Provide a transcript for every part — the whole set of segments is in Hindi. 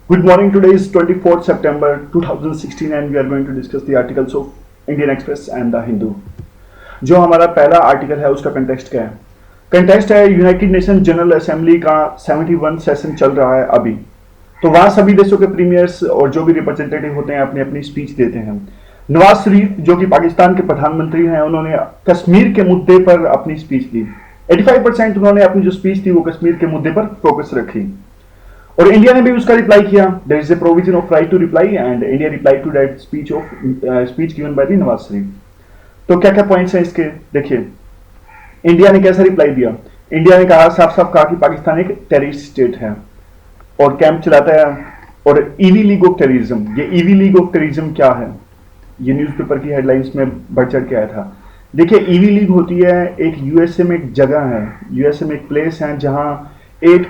Good morning. Today is 24th September 2016 and we are going to discuss the articles of Indian Express and The Hindu. जो हमारा पहला आर्टिकल है उसका कंटेक्स्ट क्या है? कंटेक्स्ट है यूनाइटेड नेशन जनरल असेंबली का 71 सेशन चल रहा है अभी। तो वहाँ सभी देशों के प्रीमियर्स और जो भी रिप्रेजेंटेटिव होते हैं अपनी अपनी स्पीच देते हैं। नवाज शरीफ जो कि पाकिस्तान के प्रधानमंत्री हैं, उन्होंने कश्मीर के मुद्दे पर अपनी स्पीच दी। 85% उन्होंने अपनी जो स्पीच थी वो कश्मीर के मुद्दे पर फोकस रखी और इंडिया ने भी उसका रिप्लाई किया। There is a provision of right to reply and India reply to that speech given by the Nawaz Sharif. तो क्या क्या पॉइंट्स हैं इसके, देखिए इंडिया ने कैसा रिप्लाई दिया। इंडिया ने कहा, साफ साफ कहा कि पाकिस्तान एक टेररिस्ट स्टेट है और कैंप चलाता है और ईवी लीग ऑफ टेररिज्म। ये ईवी लीग ऑफ टेररिज्म क्या है, ये न्यूज़पेपर की हेडलाइंस में बढ़ चढ़ के आया था। देखिए ईवी लीग होती है एक यूएसए में एक जगह है, यूएसए में एक प्लेस है जहां एक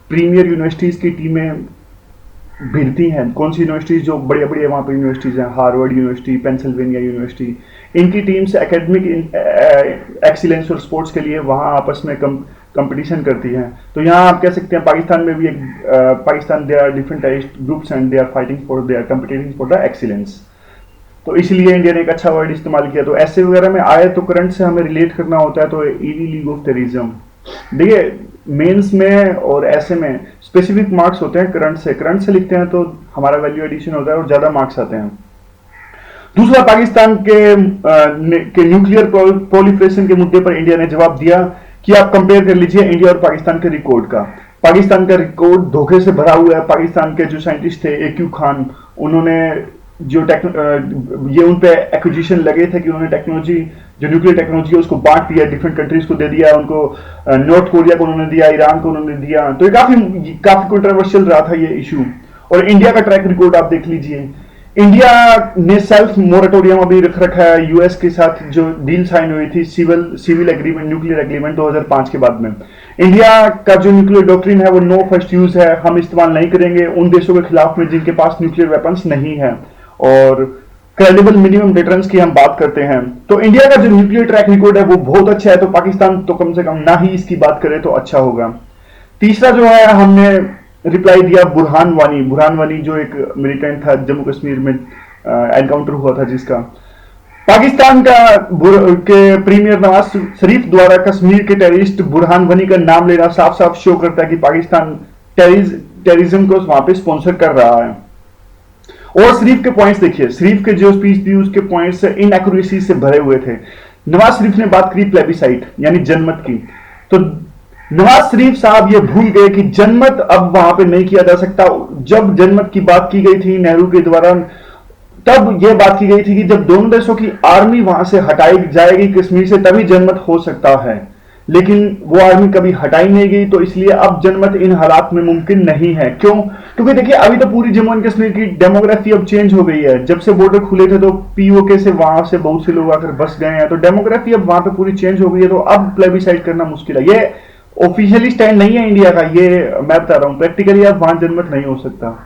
प्रीमियर यूनिवर्सिटीज की टीमें भिड़ती हैं। कौन सी यूनिवर्सिटीज जो बड़ी बड़ी वहाँ पर यूनिवर्सिटीज हैं, हार्वर्ड यूनिवर्सिटी, पेंसिल्वेनिया यूनिवर्सिटी, इनकी टीम्स एकेडमिक एक्सीलेंस और स्पोर्ट्स के लिए वहाँ आपस में कंपटीशन करती हैं। तो यहाँ आप कह सकते हैं पाकिस्तान में भी एक Pakistan they are different groups and they are fighting for, they are competing for the excellence. तो इसलिए इंडिया ने एक अच्छा वर्ड इस्तेमाल किया। तो ऐसे वगैरह में आए तो करंट से हमें रिलेट करना होता है, तो ईवी लीग ऑफ टेररिज्म। देखिए मेंस में और ऐसे में स्पेसिफिक मार्क्स होते हैं करंट से लिखते हैं तो हमारा वैल्यू एडिशन होता है और ज्यादा मार्क्स आते हैं। दूसरा, पाकिस्तान के न्यूक्लियर प्रोलिफरेशन के मुद्दे पर इंडिया ने जवाब दिया कि आप कंपेयर कर लीजिए इंडिया और पाकिस्तान के रिकॉर्ड का। पाकिस्तान का रिकॉर्ड धोखे से भरा हुआ है। पाकिस्तान के जो साइंटिस्ट थे AQ खान, उन्होंने जो ये उन पे एक्विजिशन लगे थे कि उन्होंने टेक्नोलॉजी, जो न्यूक्लियर टेक्नोलॉजी है उसको बांट दिया, डिफरेंट कंट्रीज को दे दिया, उनको नॉर्थ कोरिया को उन्होंने दिया, ईरान को उन्होंने दिया। तो ये काफी कंट्रोवर्शियल रहा था ये इशू। और इंडिया का ट्रैक रिकॉर्ड आप देख लीजिए। इंडिया ने सेल्फ मोरेटोरियम अभी रख रखा है यूएस के साथ, जो डील साइन हुई थी सिविल एग्रीमेंट, न्यूक्लियर एग्रीमेंट 2005 के बाद में। इंडिया का जो न्यूक्लियर डॉक्ट्रिन है वो नो फर्स्ट यूज है, हम इस्तेमाल नहीं करेंगे उन देशों के खिलाफ में जिनके पास न्यूक्लियर वेपन्स नहीं है। और क्रेडिबल मिनिमम डिटरेंस की हम बात करते हैं तो इंडिया का जो न्यूक्लियर ट्रैक रिकॉर्ड है वो बहुत अच्छा है। तो पाकिस्तान तो कम से कम ना ही इसकी बात करे तो अच्छा होगा। तीसरा जो है, हमने रिप्लाई दिया बुरहान वानी जो एक मिलिटेंट था जम्मू कश्मीर में एनकाउंटर हुआ था, जिसका पाकिस्तान के प्रीमियर नवाज शरीफ द्वारा कश्मीर के टेररिस्ट बुरहान वानी का नाम लेना साफ साफ शो करता है कि पाकिस्तान टेररिज्म को वहां पे स्पॉन्सर कर रहा है। और शरीफ के पॉइंट्स देखिए, शरीफ के जो स्पीच थी उसके पॉइंट्स इनएक्यूरेसी से भरे हुए थे। नवाज शरीफ ने बात करी प्लेबिसाइट यानी जनमत की, तो नवाज शरीफ साहब ये भूल गए कि जनमत अब वहां पे नहीं किया जा सकता। जब जनमत की बात की गई थी नेहरू के द्वारा, तब यह बात की गई थी कि जब दोनों देशों की आर्मी वहां से हटाई जाएगी कश्मीर से तभी जनमत हो सकता है, लेकिन वो आर्मी कभी हटाई नहीं गई। तो इसलिए अब जनमत इन हालात में मुमकिन नहीं है। क्यों? क्योंकि देखिए अभी तो पूरी जम्मू एंड कश्मीर की डेमोग्राफी अब चेंज हो गई है। जब से बॉर्डर खुले थे तो POK से वहां से बहुत से लोग आकर बस गए हैं, तो डेमोग्राफी अब वहां पे पूरी चेंज हो गई है। तो अब प्लेबिसाइड करना मुश्किल है। ये ऑफिशियली स्टैंड नहीं है इंडिया का, ये मैं बता रहा हूँ। प्रैक्टिकली अब वहां जनमत नहीं हो सकता।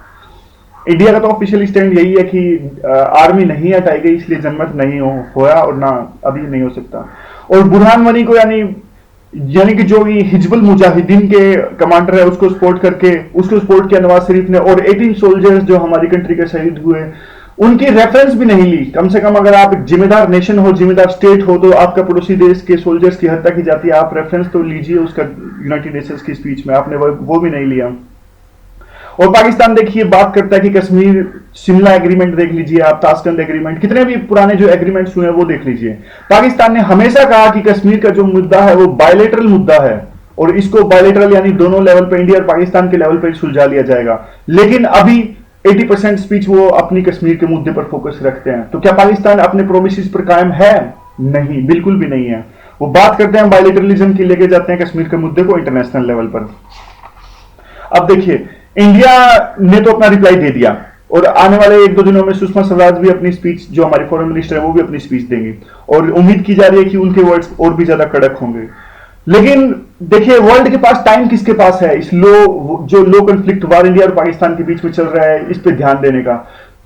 इंडिया का तो ऑफिशियली स्टैंड यही है कि आर्मी नहीं हटाई गई इसलिए जनमत नहीं होया और ना अभी नहीं हो सकता। और बुरहान वानी को यानी कि जो ये हिजबुल मुजाहिदीन के कमांडर है उसको सपोर्ट किया नवाज शरीफ ने। और 18 सोल्जर्स जो हमारी कंट्री के शहीद हुए उनकी रेफरेंस भी नहीं ली। कम से कम अगर आप एक जिम्मेदार नेशन हो, जिम्मेदार स्टेट हो, तो आपका पड़ोसी देश के सोल्जर्स की हत्या की जाती है, आप रेफरेंस तो लीजिए उसका यूनाइटेड नेशंस की स्पीच में। आपने वो भी नहीं लिया। और पाकिस्तान देखिए बात करता है कि कश्मीर शिमला एग्रीमेंट देख लीजिए आप, ताशकंद एग्रीमेंट, कितने भी पुराने जो एग्रीमेंट्स हुए हैं वो देख लीजिए। पाकिस्तान ने हमेशा कहा कि कश्मीर का जो मुद्दा है वो बायलेटरल मुद्दा है और इसको बायलेटरल यानी दोनों लेवल पे, इंडिया और पाकिस्तान के लेवल पे सुलझा लिया जाएगा। लेकिन अभी 80% स्पीच वो अपनी कश्मीर के मुद्दे पर फोकस रखते हैं। तो क्या पाकिस्तान अपने प्रोमिसेस पर कायम है? नहीं, बिल्कुल भी नहीं है। वो बात करते हैं बायलेटरलिज्म की, लेके जाते हैं कश्मीर के मुद्दे को इंटरनेशनल लेवल पर। अब देखिए इंडिया ने तो अपना रिप्लाई दे दिया और आने वाले 1-2 दिनों में सुषमा स्वराज भी अपनी स्पीच, जो हमारी फॉरेन मिनिस्टर है वो भी अपनी स्पीच देंगे और उम्मीद की जा रही है कि उनके वर्ड्स और भी ज्यादा कड़क होंगे। लेकिन देखिए वर्ल्ड के पास टाइम किसके पास है इस जो लो कॉन्फ्लिक्ट वार इंडिया और पाकिस्तान के बीच में चल रहा है इस पे ध्यान देने का।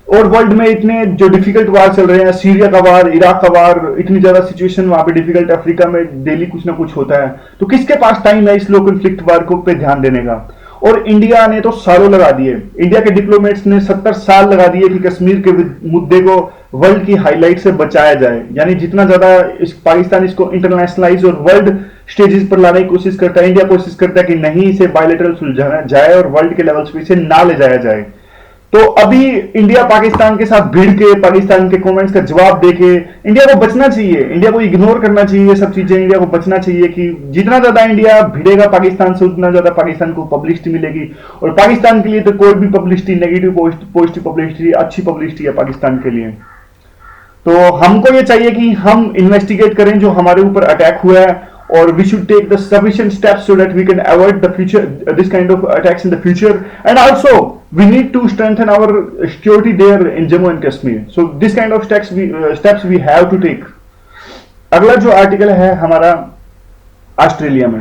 और वर्ल्ड में इतने जो डिफिकल्ट वार चल रहे हैं, सीरिया का वार, इराक का वार, इतनी ज्यादा सिचुएशन वहां पे डिफिकल्ट, अफ्रीका में डेली कुछ ना कुछ होता है, तो किसके पास टाइम है इस लो कॉन्फ्लिक्ट वार को पे ध्यान देने का। और इंडिया ने तो सालों लगा दिए। इंडिया के डिप्लोमेट्स ने 70 साल लगा दिए कि कश्मीर के मुद्दे को वर्ल्ड की हाईलाइट से बचाया जाए। यानी जितना ज्यादा पाकिस्तान इसको इंटरनेशनलाइज और वर्ल्ड स्टेजेस पर लाने की कोशिश करता है, इंडिया कोशिश करता है कि नहीं इसे बायलैटरल सुलझाना जाए और वर्ल्ड के लेवल्स पे इसे ना ले जाया जाए। तो अभी इंडिया पाकिस्तान के साथ भिड़ के पाकिस्तान के कमेंट्स का जवाब देके इंडिया को बचना चाहिए, इंडिया को इग्नोर करना चाहिए ये सब चीजें। इंडिया को बचना चाहिए कि जितना ज्यादा इंडिया भिड़ेगा पाकिस्तान से उतना ज्यादा पाकिस्तान को पब्लिसिटी मिलेगी, और पाकिस्तान के लिए तो कोई भी पब्लिसिटी, नेगेटिव पॉजिटिव पब्लिसिटी, अच्छी पब्लिसिटी है पाकिस्तान के लिए। तो हमको ये चाहिए कि हम इन्वेस्टिगेट करें जो हमारे ऊपर अटैक हुआ है, और we should take the sufficient steps so that we can avoid the future this kind of attacks in the future, and also we need to strengthen our security there in Jammu and Kashmir. So this kind of steps we have to take. अगला जो आर्टिकल है हमारा ऑस्ट्रेलिया में,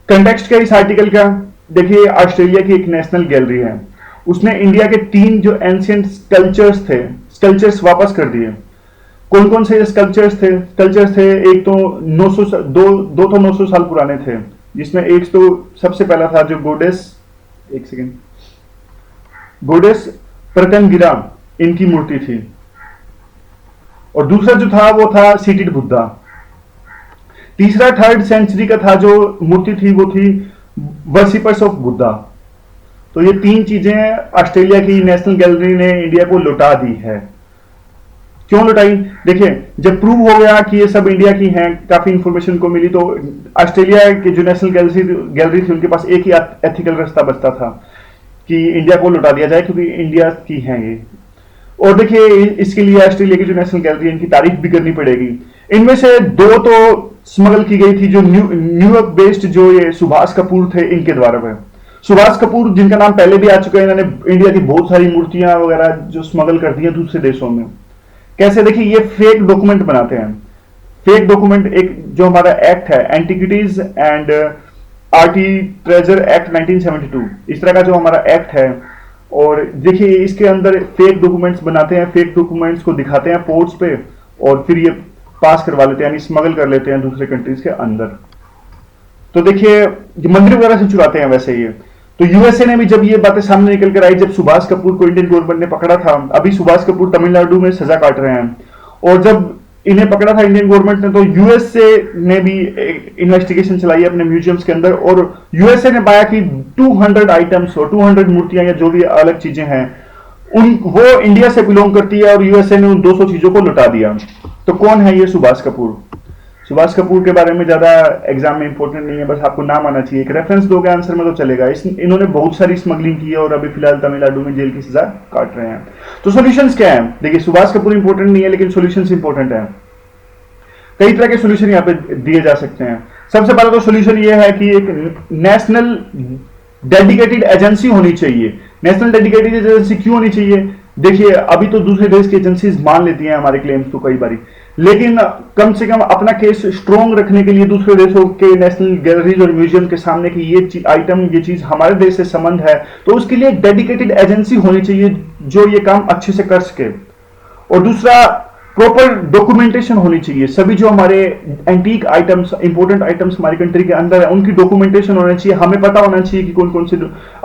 कंटेक्स्ट क्या इस आर्टिकल का, देखिए ऑस्ट्रेलिया की एक नेशनल गैलरी है, उसने इंडिया के 3 जो एंशिएंट स्कल्पचर्स वापस कर दिए। कौन कौन से स्कल्पचर्स थे? एक तो 900 साल पुराने थे, जिसमें एक तो सबसे पहला था जो गोडेस प्रत्यंगिरा इनकी मूर्ति थी, और दूसरा जो था वो था सीटेड बुद्धा। तीसरा 3rd सेंचुरी का था जो मूर्ति थी वो थी वर्शिपर्स ऑफ बुद्धा। तो ये 3 चीजें ऑस्ट्रेलिया की नेशनल गैलरी ने इंडिया को लौटा दी है। क्यों लौटाई? देखिए जब प्रूव हो गया कि ये सब इंडिया की हैं, काफी इंफॉर्मेशन को मिली, तो ऑस्ट्रेलिया की जो नेशनल गैलरी थी उनके पास एक ही एथिकल रास्ता बचता था कि इंडिया को लौटा दिया जाए, क्योंकि इंडिया की हैं ये। और देखिए इसके लिए ऑस्ट्रेलिया की जो नेशनल गैलरी है इनकी तारीफ भी करनी पड़ेगी। इनमें से 2 तो स्मगल की गई थी, जो न्यूयॉर्क बेस्ड जो ये सुभाष कपूर थे इनके द्वारा है। सुभाष कपूर जिनका नाम पहले भी आ चुका है, इन्होंने इंडिया की बहुत सारी मूर्तियां वगैरह जो स्मगल कर दी हैं दूसरे देशों में। कैसे? देखिए ये फेक डॉक्यूमेंट बनाते हैं। फेक डॉक्यूमेंट, एक जो हमारा एक्ट है antiquities and art treasure act 1972, इस तरह का जो हमारा एक्ट है, और देखिए इसके अंदर फेक डॉक्यूमेंट्स बनाते हैं, फेक डॉक्यूमेंट्स को दिखाते हैं पोर्ट्स पे, और फिर ये पास करवा लेते हैं, यानी स्मगल कर लेते हैं दूसरे कंट्रीज के अंदर। तो देखिए मंदिर वगैरह से चुराते हैं वैसे ये। तो यूएसए ने भी जब ये बातें सामने निकल कर आई, जब सुभाष कपूर को इंडियन गवर्नमेंट ने पकड़ा था, अभी सुभाष कपूर तमिलनाडु में सजा काट रहे हैं, और जब इन्हें पकड़ा था इंडियन गवर्नमेंट ने, तो यूएसए ने भी इन्वेस्टिगेशन चलाई अपने म्यूजियम्स के अंदर, और यूएसए ने पाया कि 200 आइटम्स और 200 मूर्तियां या जो भी अलग चीजें हैं वो इंडिया से बिलोंग करती है, और यूएसए ने उन 200 चीजों को लौटा दिया। तो कौन है ये सुभाष कपूर? सुभाष कपूर के बारे में ज्यादा एग्जाम में इंपॉर्टेंट नहीं है, बस आपको नाम आना चाहिए, एक रेफरेंस दोगे आंसर में तो चलेगा। इन्होंने बहुत सारी स्मगलिंग की है और अभी फिलहाल तमिलनाडु में जेल की सजा काट रहे हैं। तो सॉल्यूशंस क्या है? देखिए सुभाष कपूर इंपॉर्टेंट नहीं है, लेकिन सॉल्यूशंस इंपॉर्टेंट है। कई तरह के सॉल्यूशन यहाँ पे दिए जा सकते हैं। सबसे पहला तो सॉल्यूशन ये है कि एक नेशनल डेडिकेटेड एजेंसी होनी चाहिए। नेशनल डेडिकेटेड एजेंसी क्यों होनी चाहिए? देखिए अभी तो दूसरे देश की एजेंसीज मान लेती हैं हमारे क्लेम्स को कई बारी, लेकिन कम से कम अपना केस स्ट्रॉन्ग रखने के लिए दूसरे देशों के नेशनल गैलरीज और म्यूजियम के सामने कि ये आइटम, ये चीज हमारे देश से संबंध है, तो उसके लिए एक डेडिकेटेड एजेंसी होनी चाहिए जो ये काम अच्छे से कर सके। और दूसरा, प्रॉपर डॉक्यूमेंटेशन होनी चाहिए। सभी जो हमारे एंटीक आइटम्स, इंपोर्टेंट आइटम्स हमारी कंट्री के अंदर है, उनकी डॉक्यूमेंटेशन होना चाहिए। हमें पता होना चाहिए कि कौन कौन से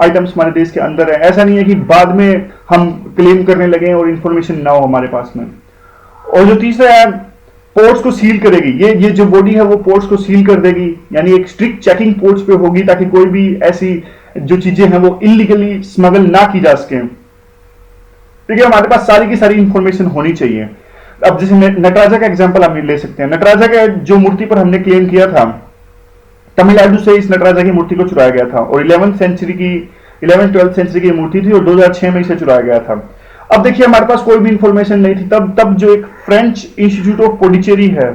आइटम्स हमारे देश के अंदर है। ऐसा नहीं है कि बाद में हम क्लेम करने लगे और इंफॉर्मेशन ना हो हमारे पास में। और जो तीसरा है, पोर्ट्स को सील करेगी। ये जो बॉडी है वो पोर्ट्स को सील कर देगी, यानी एक स्ट्रिक्ट चेकिंग पोर्ट्स पे होगी ताकि कोई भी ऐसी जो चीजें हैं वो इलीगली स्मगल ना की जा सके। ठीक है, हमारे पास सारी की सारी इंफॉर्मेशन होनी चाहिए। अब जैसे नटराजा का एग्जांपल हम ले सकते हैं। नटराजा का जो मूर्ति पर हमने क्लेम किया था, तमिलनाडु से इस नटराजा की मूर्ति को चुराया गया था और 11th सेंचुरी की मूर्ति थी और 2006 में इसे चुराया गया था। अब देखिए हमारे पास कोई भी इंफॉर्मेशन नहीं थी तब जो एक फ्रेंच इंस्टीट्यूट ऑफ पोंडिचेरी है,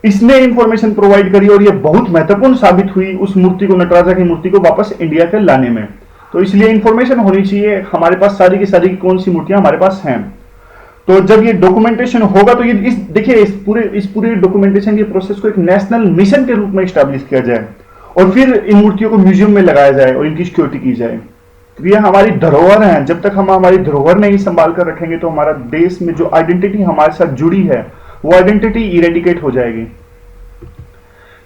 इसने इंफॉर्मेशन प्रोवाइड करी और ये बहुत महत्वपूर्ण साबित हुई उस मूर्ति को, नटराजा की मूर्ति को वापस इंडिया के लाने में। तो इसलिए इंफॉर्मेशन होनी चाहिए हमारे पास सारी की सारी कौन सी मूर्तियां हमारे पास हैं। तो जब ये डॉक्यूमेंटेशन होगा तो ये देखिए इस पूरे डॉक्यूमेंटेशन के प्रोसेस को एक नेशनल मिशन के रूप में स्टैब्लिश किया जाए और फिर इन मूर्तियों को म्यूजियम में लगाया जाए और इनकी सिक्योरिटी की जाए। तो ये हमारी धरोहर है। जब तक हम हमारी धरोहर नहीं संभाल कर रखेंगे तो हमारा देश में जो आइडेंटिटी हमारे साथ जुड़ी है वो आइडेंटिटी इरेडिकेट हो जाएगी।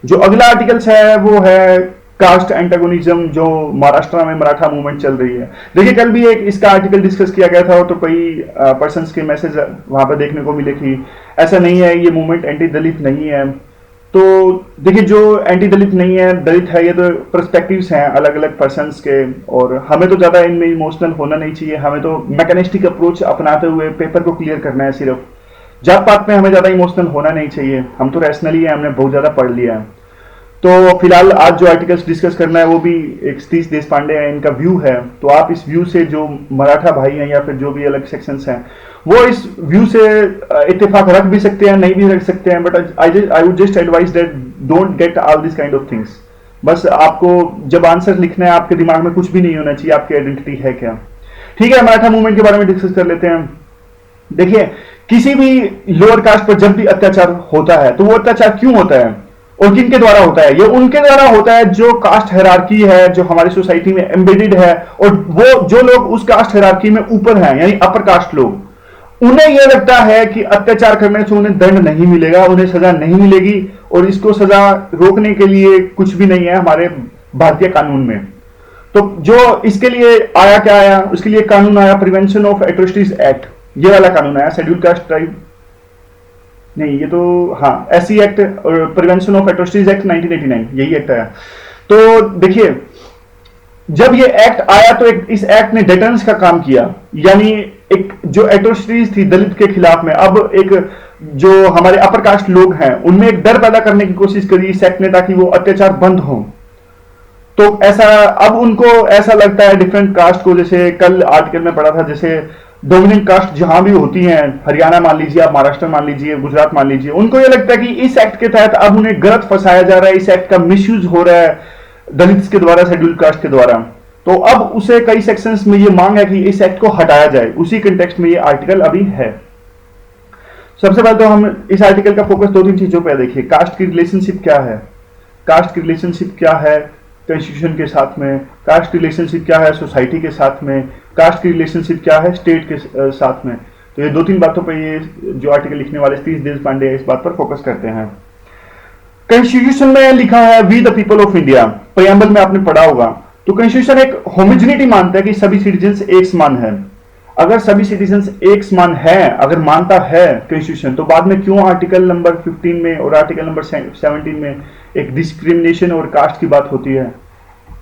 जो अगला आर्टिकल्स है वो है कास्ट एंटागोनिज्म जो महाराष्ट्र में मराठा मूवमेंट चल रही है। देखिए कल भी एक इसका आर्टिकल डिस्कस किया गया था, तो कई पर्सन्स के मैसेज वहां पर देखने को मिले कि ऐसा नहीं है, ये मूवमेंट एंटी दलित नहीं है। तो देखिए जो एंटी दलित नहीं है, दलित है, ये तो पर्सपेक्टिव्स हैं अलग अलग पर्सन्स के, और हमें तो ज़्यादा इनमें इमोशनल होना नहीं चाहिए। हमें तो मैकेनिस्टिक अप्रोच अपनाते हुए पेपर को क्लियर करना है। सिर्फ जात पात में हमें ज़्यादा इमोशनल होना नहीं चाहिए। हम तो रैशनली है, हमने बहुत ज़्यादा पढ़ लिया है। तो फिलहाल आज जो आर्टिकल्स डिस्कस करना है वो भी एक सतीश देशपांडे है, इनका व्यू है। तो आप इस व्यू से जो मराठा भाई हैं या फिर जो भी अलग सेक्शंस हैं, वो इस व्यू से इत्तेफाक रख भी सकते हैं, नहीं भी रख सकते हैं, but I would just advice that don't get all this kind of things. बस आपको जब आंसर लिखना है, आपके दिमाग में कुछ भी नहीं होना चाहिए, आपकी आइडेंटिटी है क्या। ठीक है, मराठा मूवमेंट के बारे में डिस्कस कर लेते हैं। देखिए किसी भी लोअर कास्ट पर जब भी अत्याचार होता है तो वो अत्याचार क्यों होता है और किन के द्वारा होता है? ये उनके द्वारा होता है जो कास्ट हायरार्की है, जो हमारी सोसाइटी में एम्बेडेड है, और वो जो लोग उस कास्ट हायरार्की में ऊपर हैं, यानी अपर कास्ट लोग, उन्हें यह लगता है कि अत्याचार करने से उन्हें दंड नहीं मिलेगा, उन्हें सजा नहीं मिलेगी, और इसको सजा रोकने के लिए कुछ भी नहीं है हमारे भारतीय कानून में। तो जो इसके लिए आया, क्या आया? उसके लिए कानून आया प्रिवेंशन ऑफ एट्रोसिटीज एक्ट, ये वाला कानून आया। शेड्यूल कास्ट ट्राइब नहीं, ये तो हाँ एससी एक्ट और प्रिवेंशन ऑफ एट्रोसिटीज एक्ट 1989, यही एक्ट आया। तो देखिए जब ये एक्ट आया तो इस एक्ट ने डेटर्रेंस का काम किया, यानी एक जो एट्रोसिटीज थी दलित के खिलाफ में, अब एक जो हमारे अपर कास्ट लोग हैं उनमें एक डर पैदा करने की कोशिश करी इस एक्ट ने, ताकि वो अत्याचार बंद हो। तो ऐसा अब उनको ऐसा लगता है डिफरेंट कास्ट को, जैसे कल आर्टिकल में पढ़ा था, जैसे डोमिनेंट कास्ट जहां भी होती हैं, हरियाणा मान लीजिए, आप महाराष्ट्र मान लीजिए, गुजरात मान लीजिए, उनको ये लगता है कि इस एक्ट के तहत अब उन्हें गलत फंसाया जा रहा है, इस एक्ट का मिसयूज हो रहा है दलित के द्वारा, शेड्यूल कास्ट के द्वारा। तो अब उसे कई सेक्शंस में ये मांग है कि इस एक्ट को हटाया जाए। उसी कंटेक्स्ट में ये आर्टिकल अभी है। सबसे पहले तो हम इस आर्टिकल का फोकस दो तीन चीजों पर देखिए। कास्ट की रिलेशनशिप क्या है, कास्ट की रिलेशनशिप क्या है कॉन्स्टिट्यूशन के साथ में, कास्ट की रिलेशनशिप क्या है सोसाइटी के साथ में, कास्ट की रिलेशनशिप क्या है स्टेट के साथ में। तो ये दो तीन बातों पर ये जो आर्टिकल लिखने वाले सतीश देशपांडे इस बात पर फोकस करते हैं। कॉन्स्टिट्यूशन में लिखा है we the people of India, preamble में आपने पढ़ा होगा। तो कॉन्स्टिट्यूशन एक होमोजेनिटी मानता है कि सभी सिटीजन्स एक समान है। अगर सभी सिटीजन्स एक समान है, अगर मानता है कॉन्स्टिट्यूशन, तो बाद में क्यों आर्टिकल नंबर 15 में और आर्टिकल नंबर 17 में एक डिस्क्रिमिनेशन और कास्ट की बात होती है?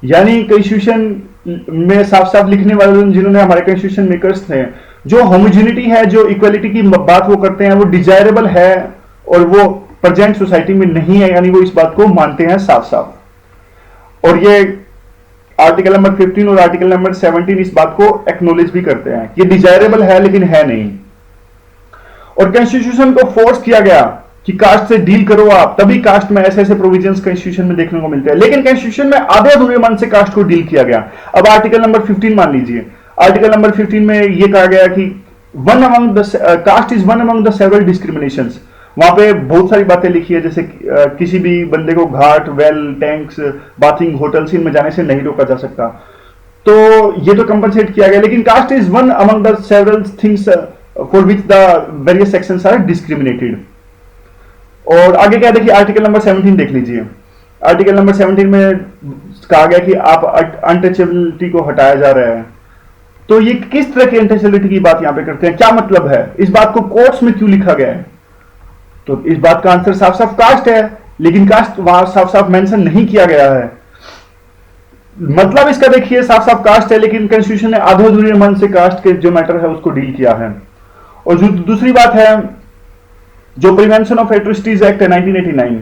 यानी कॉन्स्टिट्यूशन में साफ साफ लिखने वाले जिन्होंने हमारे कॉन्स्टिट्यूशन मेकर्स थे, जो होमोजेनिटी है, जो इक्वलिटी की बात वो करते हैं, वो डिजायरेबल है और वो प्रेजेंट सोसाइटी में नहीं है, यानी वो इस बात को मानते हैं साफ साफ। और ये आर्टिकल नंबर 15 और आर्टिकल नंबर 17 इस बात को एक्नोलेज भी करते हैं, ये डिजायरेबल है लेकिन है नहीं। और कॉन्स्टिट्यूशन को फोर्स किया गया कि कास्ट से डील करो आप, तभी कास्ट में ऐसे ऐसे प्रोविजंस कॉन्स्टिट्यूशन में देखने को मिलते हैं। लेकिन कॉन्स्टिट्यूशन में आधे अधूरे मन से कास्ट को डील किया गया। अब आर्टिकल नंबर 15 मान लीजिए, आर्टिकल नंबर 15 में ये कहा गया कि caste is one among the several discriminations. वहां पे बहुत सारी बातें लिखी है, जैसे किसी भी बंदे को घाट, वेल, टैंक्स, बाथिंग, होटल्स इनमें जाने से नहीं रोका जा सकता। तो ये तो कंपनसेट किया गया, लेकिन caste is one among the several things for which the various sections are discriminated. और आगे क्या देखिए, आर्टिकल नंबर 17 देख लीजिए। आर्टिकल नंबर 17 में कहा गया कि आप अनटचेबिलिटी को हटाया जा रहा है। तो ये किस तरह की अनटचेबिलिटी की बात यहां पे करते हैं, क्या मतलब है, इस बात को कोर्ट्स में क्यों लिखा गया है? तो इस बात का आंसर साफ साफ कास्ट है, लेकिन कास्ट वहां साफ साफ मेंशन नहीं किया गया है। मतलब इसका देखिए साफ साफ कास्ट है, लेकिन कॉन्स्टिट्यूशन ने आधे अधूरे मन से कास्ट के जो मैटर है उसको डील किया है। और जो दूसरी बात है, जो प्रिवेंशन ऑफ एट्रोसिटीज एक्ट है 1989,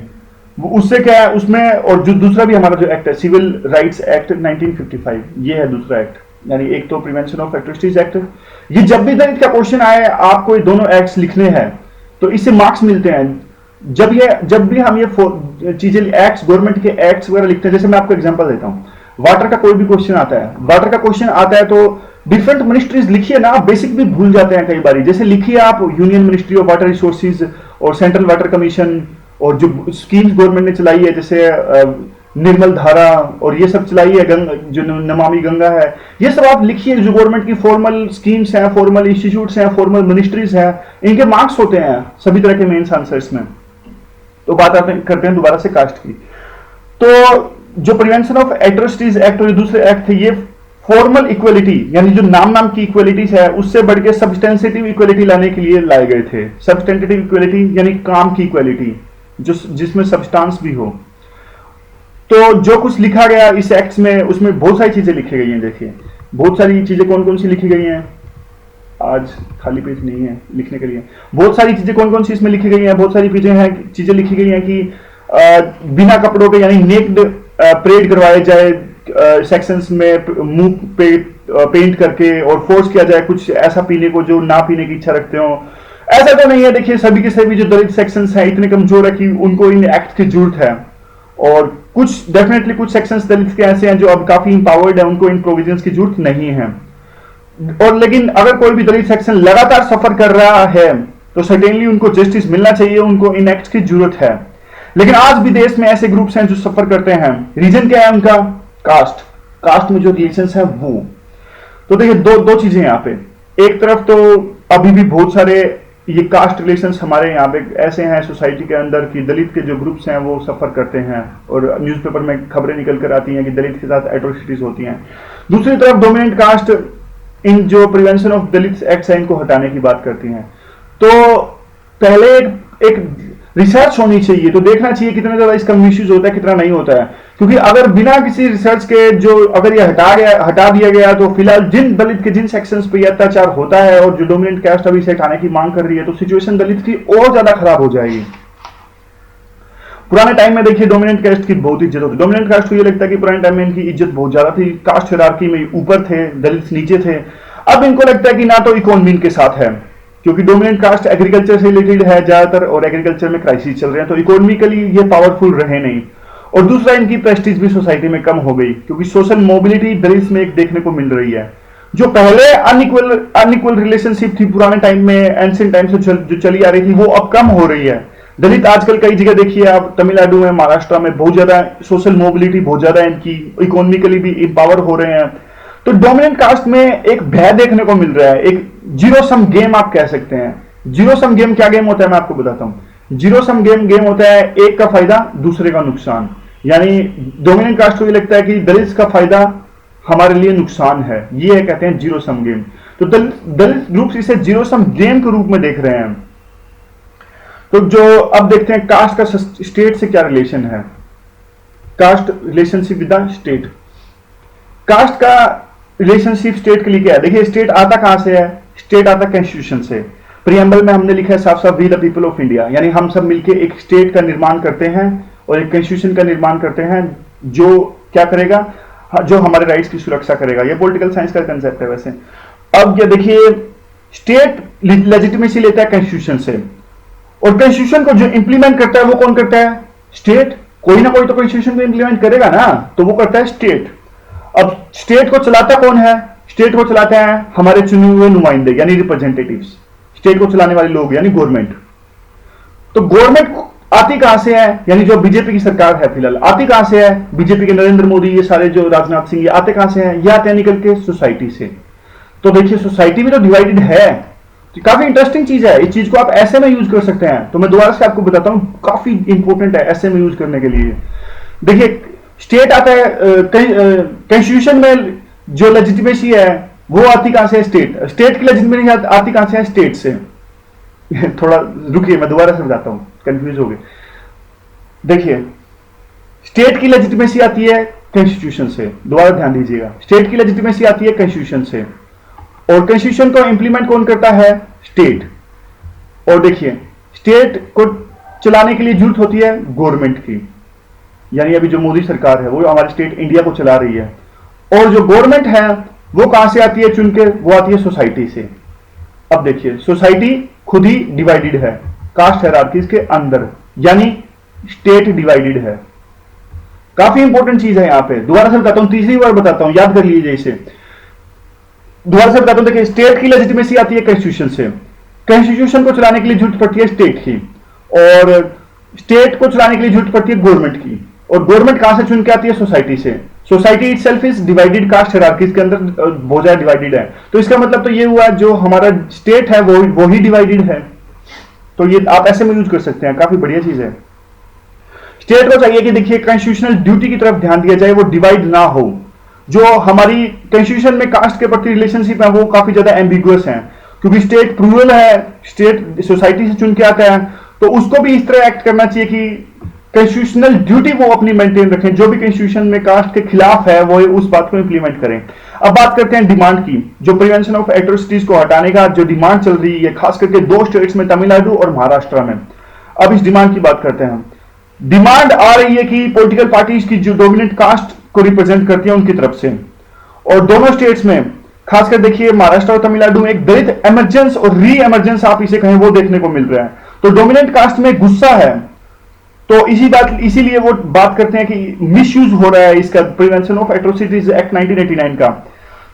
उससे क्या है उसमें, और जो दूसरा भी हमारा जो एक्ट है सिविल राइट्स एक्ट 1955, ये है दूसरा एक्ट। यानी एक तो प्रिवेंशन ऑफ एट्रोसिटीज एक्ट, ये जब भी दलित का क्वेश्चन आए आपको ये दोनों एक्ट्स लिखने हैं, तो इससे मार्क्स मिलते हैं। जब भी हम ये चीजें एक्ट्स, गवर्नमेंट के एक्ट्स वगैरह लिखते हैं, जैसे मैं आपको एग्जांपल देता हूं, वाटर का कोई भी क्वेश्चन आता है, वाटर का क्वेश्चन आता है तो डिफरेंट मिनिस्ट्रीज लिखिए ना, आप बेसिक भी भूल जाते हैं कई बार। जैसे लिखिए आप union ministry of water resources और सेंट्रल वाटर कमीशन, और जो स्कीम्स गवर्नमेंट ने चलाई है जैसे निर्मल धारा और ये सब चलाई है, जो नमामि गंगा है, ये सब आप लिखिए। जो गवर्नमेंट की फॉर्मल स्कीम्स हैं, फॉर्मल इंस्टीट्यूट्स हैं, फॉर्मल मिनिस्ट्रीज हैं, इनके मार्क्स होते हैं सभी तरह के मेंस आंसर्स में। तो बात करते हैं दोबारा से कास्ट की। तो जो प्रिवेंशन ऑफ एट्रोसिटीज एक्ट और दूसरे एक्ट थे, ये फॉर्मल इक्वलिटी यानी जो नाम की इक्वलिटीज है उससे बढ़ के सब्सटेंसिटिव इक्वलिटी लाने के लिए लाए गए थे। सब्सटेंटिव इक्वलिटी यानी काम की इक्वलिटी जो जिसमें सब्सटेंस भी हो। तो जो कुछ लिखा गया इस एक्ट में, उसमें बहुत सारी चीजें लिखी गई हैं। देखिए बहुत सारी चीजें कौन कौन सी लिखी गई हैं, आज खाली पेज नहीं है लिखने के लिए। बहुत सारी चीजें कौन कौन सी इसमें लिखी गई हैं, बहुत सारी चीजें लिखी गई हैं कि बिना कपड़ों के यानी नेक्ड परेड करवाए जाए सेक्शंस में, मुंह पे पेंट करके, और फोर्स किया जाए कुछ ऐसा पीने को जो ना पीने की इच्छा रखते हो। ऐसा तो नहीं है। देखिए सभी के सभी जो दलित सेक्शंस हैं इतने कमजोर है कि उनको इन एक्ट की जरूरत है, और कुछ डेफिनेटली कुछ सेक्शंस दलित के ऐसे हैं जो अब काफी इंपावर्ड है, उनको इन प्रोविजंस की जरूरत नहीं है। और लेकिन अगर कोई भी दलित सेक्शन लगातार सफर कर रहा है तो सर्टेनली उनको जस्टिस मिलना चाहिए, उनको इन एक्ट की जरूरत है। लेकिन आज भी देश में ऐसे ग्रुप्स हैं जो सफर करते हैं। रीजन क्या है उनका? कास्ट में जो रिलेशंस है वो। तो देखिए दो चीजें यहाँ पे। एक तरफ तो अभी भी बहुत सारे ये कास्ट रिलेशंस हमारे यहाँ पे ऐसे हैं सोसाइटी के अंदर कि दलित के जो ग्रुप्स हैं वो सफर करते हैं, और न्यूज़पेपर में खबरें निकल कर आती हैं कि दलित के साथ एट्रोसिटीज होती हैं। दूसरी तरफ डोमिनेंट कास्ट इन जो प्रिवेंशन ऑफ दलित एक्ट है इनको हटाने की बात करती हैं। तो पहले एक रिसर्च होनी चाहिए, तो देखना चाहिए कितना ज्यादा इसका मिसयूज होता है कितना नहीं होता है। क्योंकि अगर बिना किसी रिसर्च के जो अगर ये हटा दिया गया तो फिलहाल जिन दलित के जिन सेक्शंस पे अत्याचार होता है और जो डोमिनेंट कास्ट अभी इसे हटाने की मांग कर रही है, तो सिचुएशन दलित की और ज्यादा खराब हो जाएगी। पुराने टाइम में देखिए डोमिनेंट कास्ट की बहुत इज्जत होती। डोमिनेंट कास्ट को ये लगता है कि पुराने टाइम में इनकी इज्जत बहुत ज्यादा थी, कास्ट हायरार्की में ऊपर थे, दलित नीचे थे। अब इनको लगता है कि ना तो इकोनॉमी इनके साथ है, क्योंकि डोमिनेंट कास्ट एग्रीकल्चर से रिलेटेड है ज्यादातर, और एग्रीकल्चर में क्राइसिस चल रहे हैं, तो इकोनॉमिकली ये पावरफुल रहे नहीं। और दूसरा इनकी प्रेस्टीज भी सोसाइटी में कम हो गई, क्योंकि सोशल मोबिलिटी दलित में एक देखने को मिल रही है। जो पहले अनइक्वल रिलेशनशिप थी पुराने टाइम में, एंशिएंट टाइम से जो चली आ रही थी, वो अब कम हो रही है। दलित आजकल कई जगह देखिए आप, तमिलनाडु में, महाराष्ट्र में बहुत ज्यादा सोशल मोबिलिटी बहुत ज्यादा है इनकी, इकोनॉमिकली भी एम्पावर हो रहे हैं। तो डोमिनेंट कास्ट में एक भय देखने को मिल रहा है, एक जीरो सम गेम आप कह सकते हैं। जीरो सम गेम क्या गेम होता है मैं आपको बताता हूं। जीरो सम गेम होता है एक का फायदा दूसरे का नुकसान। यानी डोमिनेंट कास्ट को ये लगता है कि दलित का फायदा हमारे लिए नुकसान है, ये कहते हैं जीरो सम गेम। तो दलित ग्रुप्स इसे जीरो सम गेम के रूप में देख रहे हैं। तो जो अब देखते हैं कास्ट का स्टेट से क्या रिलेशन है, caste relationship with the state. Caste का रिलेशनशिप स्टेट के लिए क्या है? देखिए स्टेट आता कहां से है? स्टेट आता कॉन्स्टिट्यूशन से। प्रीएम्बल में हमने लिखा है साफ साफ, we the people of India, यानी हम सब मिलकर एक स्टेट का निर्माण करते हैं और एक कॉन्स्टिट्यूशन का निर्माण करते हैं जो क्या करेगा, जो हमारे राइट्स की सुरक्षा करेगा। ये पॉलिटिकल साइंस का कंसेप्ट है वैसे। अब ये देखिए स्टेट लेजिटिमेसी लेता है कॉन्स्टिट्यूशन से, और कॉन्स्टिट्यूशन को जो इंप्लीमेंट करता है वो कौन करता है? स्टेट। कोई ना कोई तो कॉन्स्टिट्यूशन को इंप्लीमेंट करेगा ना, तो वो करता है स्टेट। अब स्टेट को चलाता कौन है? स्टेट को चलाते हैं हमारे चुने हुए नुमाइंदे यानी रिप्रेजेंटेटिव्स, स्टेट को चलाने वाले लोग यानी गवर्नमेंट। तो गवर्नमेंट आती कहां से है? यानी जो बीजेपी की सरकार है फिलहाल आती कहां से है? बीजेपी के नरेंद्र मोदी, ये सारे जो राजनाथ सिंह, ये आते कहां से हैं? ये आते हैं निकल के सोसाइटी से। तो देखिए सोसाइटी भी तो डिवाइडेड है, तो काफी इंटरेस्टिंग चीज है। इस चीज को आप ऐसे में यूज कर सकते हैं। तो मैं दोबारा से आपको बताता हूं, काफी इंपॉर्टेंट है ऐसे में यूज करने के लिए। देखिए स्टेट आता है कॉन्स्टिट्यूशन में, जो लेजिटिमेसी है वो आती कहां से? स्टेट। स्टेट की लेजिटिमेसी आती कहां से है? स्टेट से। थोड़ा रुकिए मैं दोबारा से बताता हूं, कंफ्यूज हो गए। देखिए स्टेट की लेजिटिमेसी आती है कॉन्स्टिट्यूशन से, दोबारा ध्यान दीजिएगा, स्टेट की लेजिटिमेसी आती है कॉन्स्टिट्यूशन से, और कॉन्स्टिट्यूशन को इंप्लीमेंट कौन करता है? स्टेट। और देखिए स्टेट को चलाने के लिए जरूरत होती है गवर्नमेंट की, यानी अभी जो मोदी सरकार है वो हमारे स्टेट इंडिया को चला रही है। और जो गवर्नमेंट है वो कहां से आती है चुन के? वो आती है सोसाइटी से। अब देखिए सोसाइटी खुद ही डिवाइडेड है कास्ट हायरार्कीज के अंदर, यानी स्टेट डिवाइडेड है। काफी इंपॉर्टेंट चीज है यहां पे। दोबारा से बताता हूं, तीसरी बार बताता हूं, याद कर लीजिए इसे। दोबारा से बताता हूं, देखिए स्टेट की लेजिटिमेसी आती है कॉन्स्टिट्यूशन से, कॉन्स्टिट्यूशन को चलाने के लिए जरूरत पड़ती है स्टेट की, और स्टेट को चलाने के लिए जरूरत पड़ती है गवर्नमेंट की, और गवर्नमेंट कहां से चुन के आती है? सोसाइटी से। Society itself is divided, caste hierarchies के अंदर बहुत ज्यादा डिवाइडेड है। तो इसका मतलब तो ये हुआ जो हमारा स्टेट है वो ही डिवाइडेड है। तो ये आप ऐसे में यूज कर सकते हैं, काफी बढ़िया चीज है। स्टेट को चाहिए कि देखिए कॉन्स्टिट्यूशनल ड्यूटी की तरफ ध्यान दिया जाए, वो डिवाइड ना हो। जो हमारी कॉन्स्टिट्यूशन में कास्ट के प्रति रिलेशनशिप है वो काफी ज्यादा एम्बिगुअस है, क्योंकि स्टेट प्लूरल है, स्टेट सोसाइटी से चुन के आता है, तो उसको भी इस तरह एक्ट करना चाहिए कि कॉन्स्टिट्यूशनल ड्यूटी वो अपनी मेंटेन रखें, जो भी कॉन्स्टिट्यूशन में कास्ट के खिलाफ है वो उस बात को इंप्लीमेंट करें। अब बात करते हैं डिमांड की, जो प्रिवेंशन ऑफ एट्रोसिटीज को हटाने का जो डिमांड चल रही है खास करके दो स्टेट्स में, तमिलनाडु और महाराष्ट्र में। अब इस डिमांड की बात करते हैं। डिमांड आ रही है कि पॉलिटिकल पार्टीज की जो डोमिनेंट कास्ट को रिप्रेजेंट करती है उनकी तरफ से, और दोनों स्टेट्स में खासकर देखिए महाराष्ट्र और तमिलनाडु में एक दलित एमरजेंस और री एमरजेंस आप इसे कहें वो देखने को मिल रहा है। तो डोमिनेंट कास्ट में गुस्सा है, तो इसीलिए वो बात करते हैं कि मिसयूज हो रहा है इसका, प्रिवेंशन ऑफ एट्रोसिटीज एक्ट 1989 का।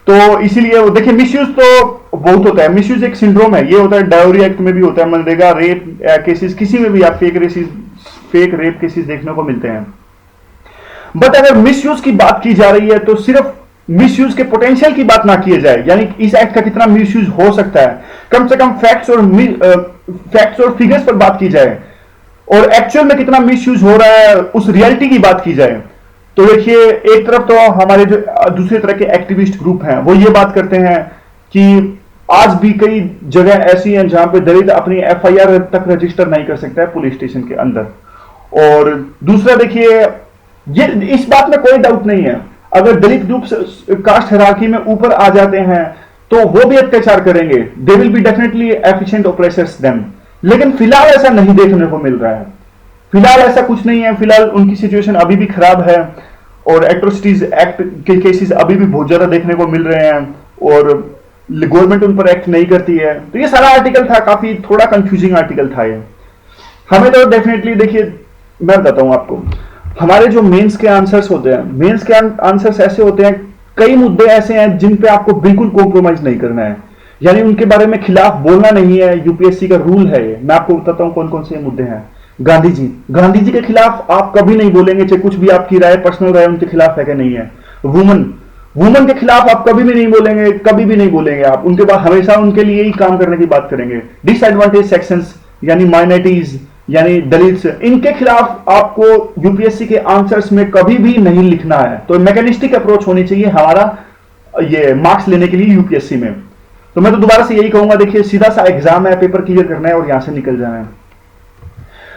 तो इसीलिए वो देखिए मिसयूज तो बहुत होता है, मिसयूज एक सिंड्रोम है, ये होता है डायोरी एक्ट में भी होता है, मनरेगा रेप केसेस, किसी में भी आप फेक रेप केसेस देखने को मिलते हैं। बट अगर मिसयूज की बात की जा रही है तो सिर्फ मिसयूज के पोटेंशियल की बात ना की जाए, यानी इस एक्ट का कितना मिसयूज हो सकता है, कम से कम फैक्ट्स और फिगर्स पर बात की जाए, और एक्चुअल में कितना मिसयूज हो रहा है उस रियलिटी की बात की जाए। तो देखिए एक तरफ तो हमारे जो दूसरे तरह के एक्टिविस्ट ग्रुप हैं वो ये बात करते हैं कि आज भी कई जगह ऐसी हैं जहां पे दलित अपनी एफआईआर तक रजिस्टर नहीं कर सकता है पुलिस स्टेशन के अंदर। और दूसरा देखिए, ये इस बात में कोई डाउट नहीं है, अगर दलित ग्रुप कास्ट हायरार्की में ऊपर आ जाते हैं तो वो भी अत्याचार करेंगे, they will be definitely efficient oppressors them. लेकिन फिलहाल ऐसा नहीं देखने को मिल रहा है, फिलहाल ऐसा कुछ नहीं है, फिलहाल उनकी सिचुएशन अभी भी खराब है, और एट्रोसिटीज एक्ट के केसेस अभी भी बहुत ज्यादा देखने को मिल रहे हैं, और गवर्नमेंट उन पर एक्ट नहीं करती है। तो ये सारा आर्टिकल था, काफी थोड़ा कंफ्यूजिंग आर्टिकल था ये। हमें तो डेफिनेटली देखिए, मैं बताता हूं आपको, हमारे जो मेंस के आंसर्स होते हैं, मेंस के आंसर्स ऐसे होते हैं, कई मुद्दे ऐसे हैं जिन पे आपको बिल्कुल कॉम्प्रोमाइज नहीं करना है, यानी उनके बारे में खिलाफ बोलना नहीं है, यूपीएससी का रूल है ये। मैं आपको बताता हूं कौन कौन से मुद्दे हैं। गांधी जी के खिलाफ आप कभी नहीं बोलेंगे, चाहे कुछ भी आपकी राय, पर्सनल राय उनके खिलाफ है कि नहीं है। वुमन के खिलाफ आप कभी भी नहीं बोलेंगे, कभी भी नहीं बोलेंगे आप, उनके बाद हमेशा उनके लिए ही काम करने की बात करेंगे। डिसएडवांटेज सेक्शंस यानी माइनॉरिटीज यानी दलित, इनके खिलाफ आपको यूपीएससी के आंसर्स में कभी भी नहीं लिखना है। तो मैकेनिस्टिक अप्रोच होनी चाहिए हमारा ये मार्क्स लेने के लिए यूपीएससी में। तो मैं तो दोबारा से यही कहूंगा, देखिए सीधा सा एग्जाम है, पेपर क्लियर करना है और यहां से निकल जाना है।